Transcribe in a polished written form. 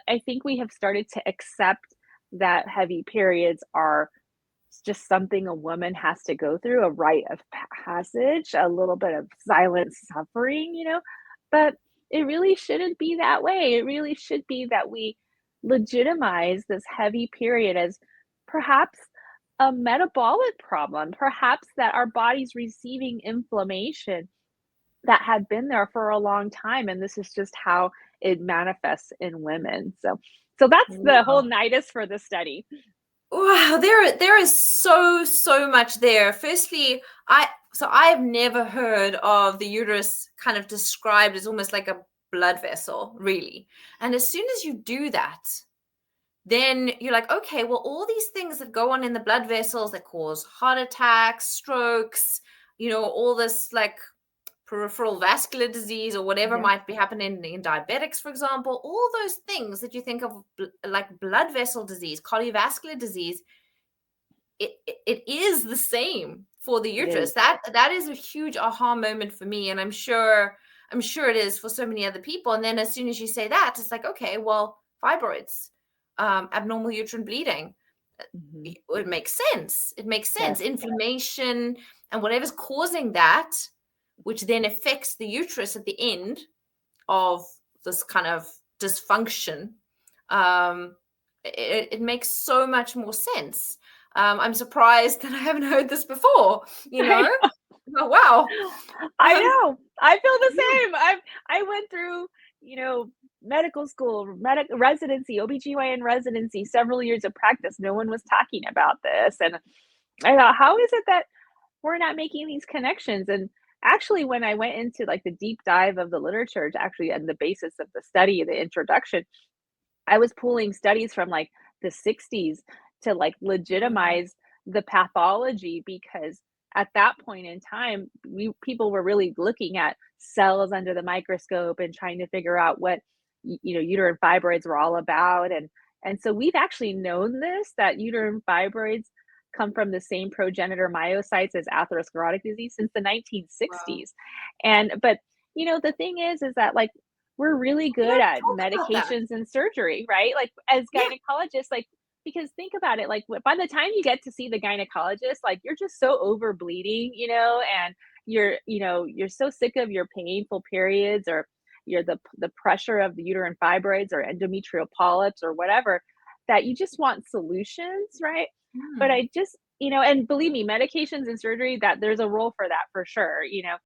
I think we have started to accept that heavy periods are just something a woman has to go through, a rite of passage, a little bit of silent suffering, but it really shouldn't be that way. It really should be that we legitimize this heavy period as perhaps a metabolic problem, perhaps that our body's receiving inflammation that had been there for a long time, and this is just how it manifests in women. So that's the whole Wow. nidus for the study. Wow, there is so much there. Firstly, I've never heard of the uterus kind of described as almost like a blood vessel, really. And as soon as you do that, then you're like, okay, well, all these things that go on in the blood vessels that cause heart attacks, strokes, all this like peripheral vascular disease or whatever Yes. might be happening in diabetics, for example, all those things that you think of like blood vessel disease, cardiovascular disease, it is the same for the It uterus. is. That is a huge aha moment for me, and I'm sure it is for so many other people. And then as soon as you say that, it's like, okay, well, fibroids, abnormal uterine bleeding, Mhm. it makes sense. It makes sense. Yes. Inflammation and whatever's causing that, which then affects the uterus at the end of this kind of dysfunction, um, it makes so much more sense. I'm surprised that I haven't heard this before, you I know? Oh, wow. I Um, know. I feel the yeah. same. I went through, medical school, residency, OBGYN residency, several years of practice. No one was talking about this. And I thought, how is it that we're not making these connections? And actually, when I went into like the deep dive of the literature to actually and the basis of the study, the introduction, I was pulling studies from like the 60s to like Wow. legitimize the pathology because at that point in time, people were really looking at cells under the microscope and trying to figure out what uterine fibroids were all about. And so we've actually known this, that uterine fibroids come from the same progenitor myocytes as atherosclerotic disease since the Wow. 1960s. And but the thing is that like we're really We good don't at talk about that. medications and surgery, right? Like as Yeah. gynecologists, like because think about it, like by the time you get to see the gynecologist, like you're just so over bleeding, and you're so sick of your painful periods or you're the pressure of the uterine fibroids or endometrial polyps or whatever that you just want solutions, right? But Mm. I just, and believe me, medications and surgery that there's a role for that for sure,